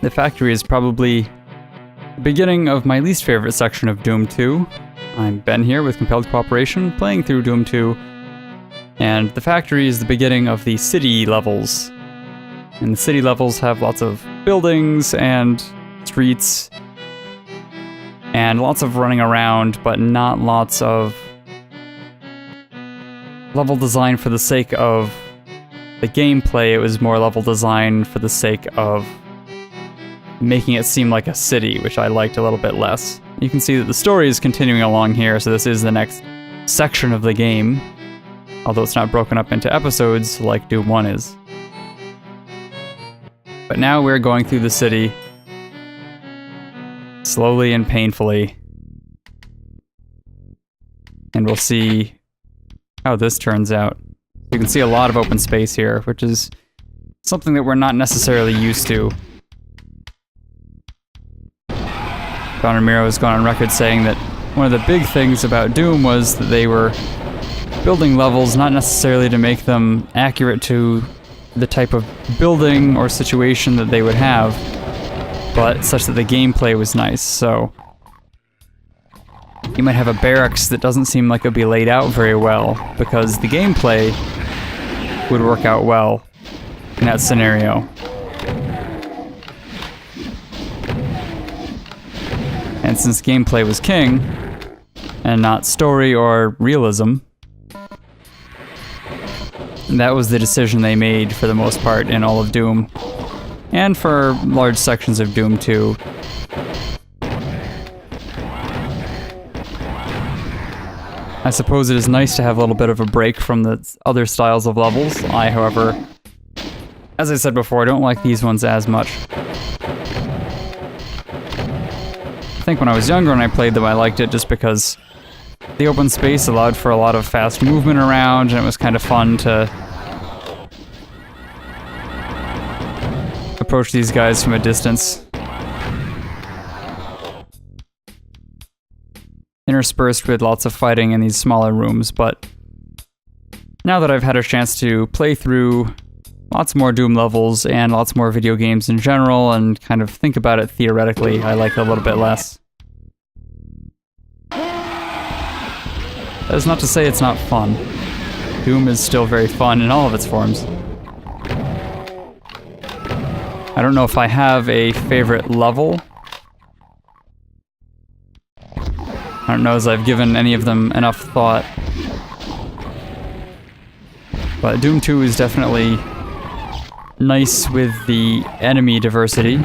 The factory is probably the beginning of my least favorite section of Doom 2. I'm Ben here with Compelled Cooperation, playing through Doom 2, and the factory is the beginning of the city levels. And the city levels have lots of buildings and streets, and lots of running around, but not lots of level design for the sake of the gameplay. It was more level design for the sake of making it seem like a city, which I liked a little bit less. You can see that the story is continuing along here, so this is the next section of the game, although it's not broken up into episodes like Doom 1 is. But now we're going through the city, slowly and painfully, and we'll see how this turns out. You can see a lot of open space here, which is something that we're not necessarily used to. Don Ramiro has gone on record saying that one of the big things about Doom was that they were building levels not necessarily to make them accurate to the type of building or situation that they would have, but such that the gameplay was nice. So you might have a barracks that doesn't seem like it would be laid out very well, because the gameplay would work out well in that scenario. And since gameplay was king, and not story or realism, that was the decision they made for the most part in all of Doom, and for large sections of Doom 2. I suppose it is nice to have a little bit of a break from the other styles of levels. I, however, as I said before, don't like these ones as much. I think when I was younger and I played them, I liked it just because the open space allowed for a lot of fast movement around, and it was kind of fun to approach these guys from a distance. Interspersed with lots of fighting in these smaller rooms, but now that I've had a chance to play through lots more Doom levels and lots more video games in general and kind of think about it theoretically, I like it a little bit less. That is not to say it's not fun. Doom is still very fun in all of its forms. I don't know if I have a favorite level. I don't know as I've given any of them enough thought. But Doom 2 is definitely nice with the enemy diversity.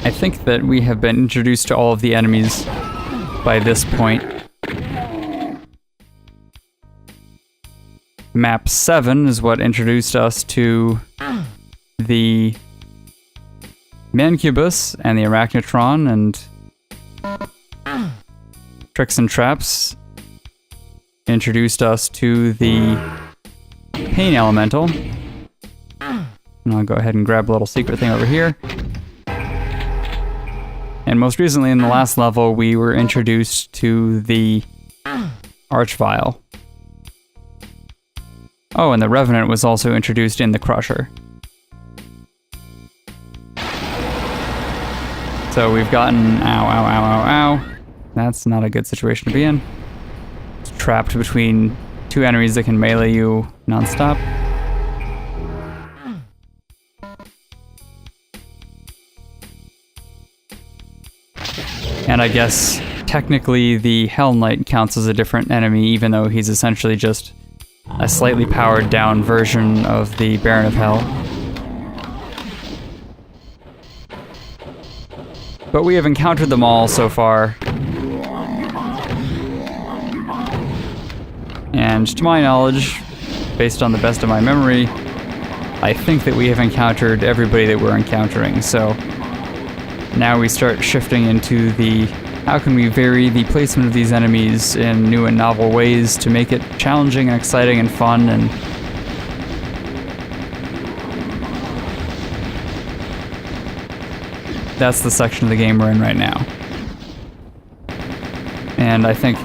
I think that we have been introduced to all of the enemies by this point. MAP7 is what introduced us to the Mancubus and the Arachnotron, and Tricks and Traps introduced us to the Pain Elemental. And I'll go ahead and grab a little secret thing over here. And most recently in the last level, we were introduced to the Archvile. Oh, and the Revenant was also introduced in the Crusher. So we've gotten ow, ow, ow, ow, ow. That's not a good situation to be in. It's trapped between two enemies that can melee you non-stop. And I guess technically the Hell Knight counts as a different enemy, even though he's essentially just a slightly powered down version of the Baron of Hell. But we have encountered them all so far. And to my knowledge, based on the best of my memory, I think that we have encountered everybody that we're encountering, so now we start shifting into the how can we vary the placement of these enemies in new and novel ways to make it challenging and exciting and fun, and that's the section of the game we're in right now. And I think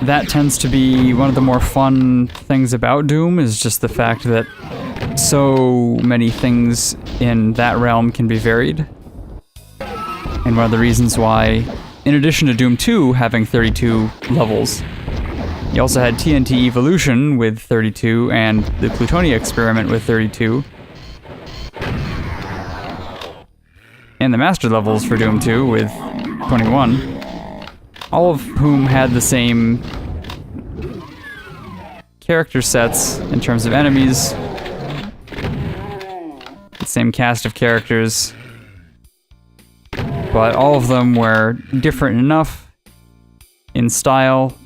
that tends to be one of the more fun things about Doom, is just the fact that so many things in that realm can be varied. And one of the reasons why, in addition to Doom 2 having 32 levels, you also had TNT Evolution with 32 and the Plutonia Experiment with 32. And the Master levels for Doom 2 with 21. All of whom had the same character sets in terms of enemies, the same cast of characters, but all of them were different enough in style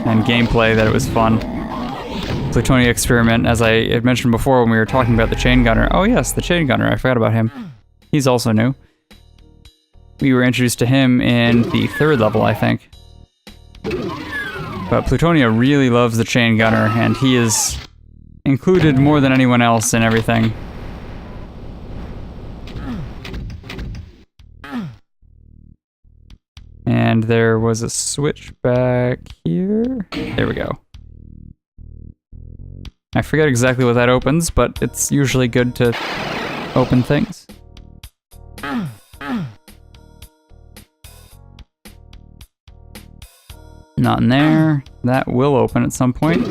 and gameplay that it was fun. Plutonia Experiment, as I had mentioned before when we were talking about the Chain Gunner. Oh yes, the Chain Gunner, I forgot about him. He's also new. We were introduced to him in the 3rd level, I think. But Plutonia really loves the Chain Gunner, and he is included more than anyone else in everything. And there was a switch back here. There we go. I forget exactly what that opens, but it's usually good to open things. Not in there. That will open at some point.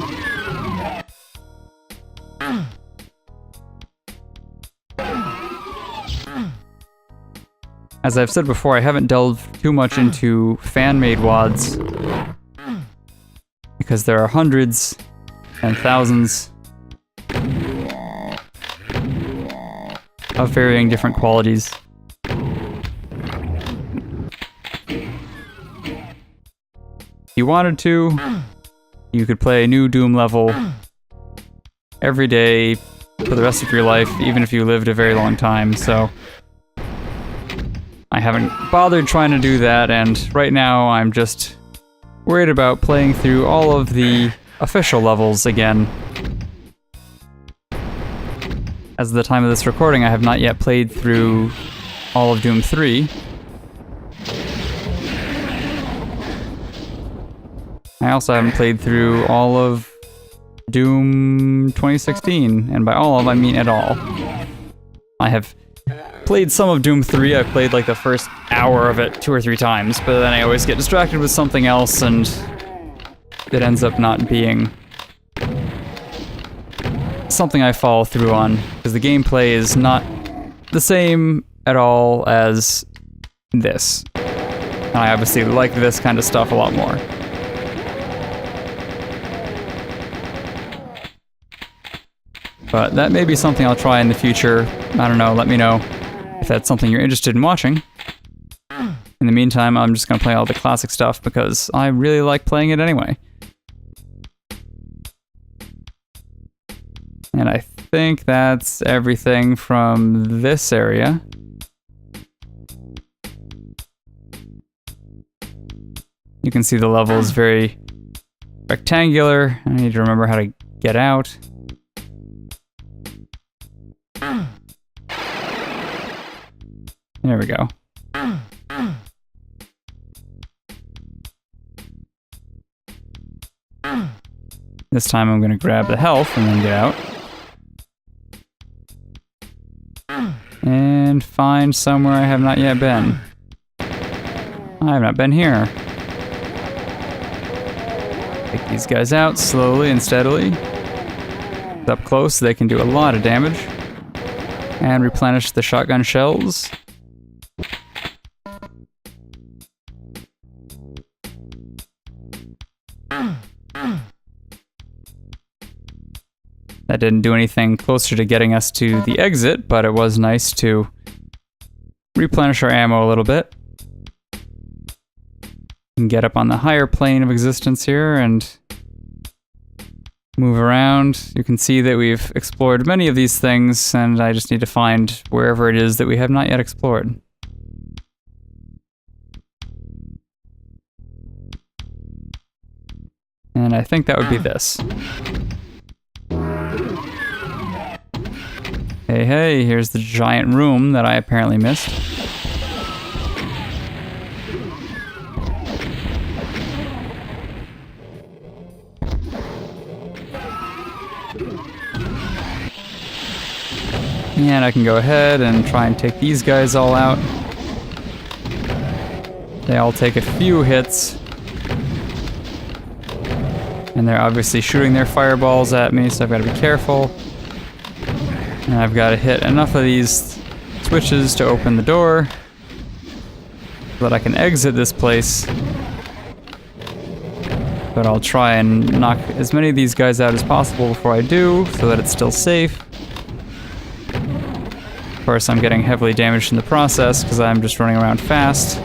As I've said before, I haven't delved too much into fan-made WADs because there are hundreds and thousands of varying different qualities. If you wanted to, you could play a new Doom level every day for the rest of your life, even if you lived a very long time, so I haven't bothered trying to do that, and right now I'm just worried about playing through all of the official levels again. As of the time of this recording, I have not yet played through all of Doom 3. I also haven't played through all of Doom 2016, and by all of I mean at all. I have played some of Doom 3, I've played like the first hour of it 2 or 3 times, but then I always get distracted with something else and it ends up not being something I follow through on, because the gameplay is not the same at all as this. And I obviously like this kind of stuff a lot more. But that may be something I'll try in the future. I don't know, let me know if that's something you're interested in watching. In the meantime, I'm just gonna play all the classic stuff because I really like playing it anyway. And I think that's everything from this area. You can see the level is very rectangular. I need to remember how to get out. There we go. This time I'm gonna grab the health and then get out. And find somewhere I have not yet been. I have not been here. Take these guys out slowly and steadily. Up close, they can do a lot of damage. And replenish the shotgun shells. That didn't do anything closer to getting us to the exit, but it was nice to replenish our ammo a little bit. And get up on the higher plane of existence here and move around. You can see that we've explored many of these things, and I just need to find wherever it is that we have not yet explored. And I think that would be this. Hey, hey, here's the giant room that I apparently missed. And I can go ahead and try and take these guys all out. They all take a few hits. And they're obviously shooting their fireballs at me, so I've got to be careful. And I've got to hit enough of these switches to open the door so that I can exit this place. But I'll try and knock as many of these guys out as possible before I do, so that it's still safe. Of course, I'm getting heavily damaged in the process because I'm just running around fast.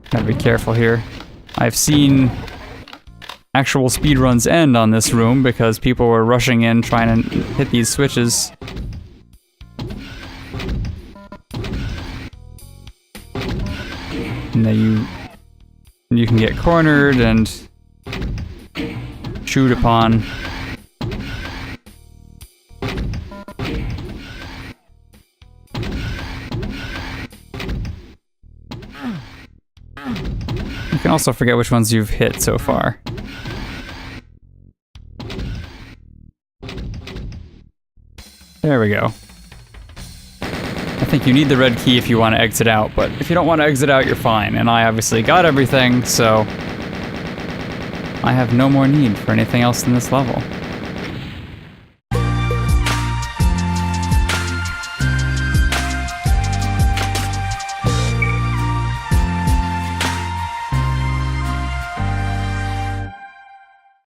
Gotta be careful here. I've seen actual speedruns end on this room because people were rushing in trying to hit these switches. And then you can get cornered and chewed upon. You can also forget which ones you've hit so far. There we go. I think you need the red key if you want to exit out, but if you don't want to exit out, you're fine. And I obviously got everything, so I have no more need for anything else in this level.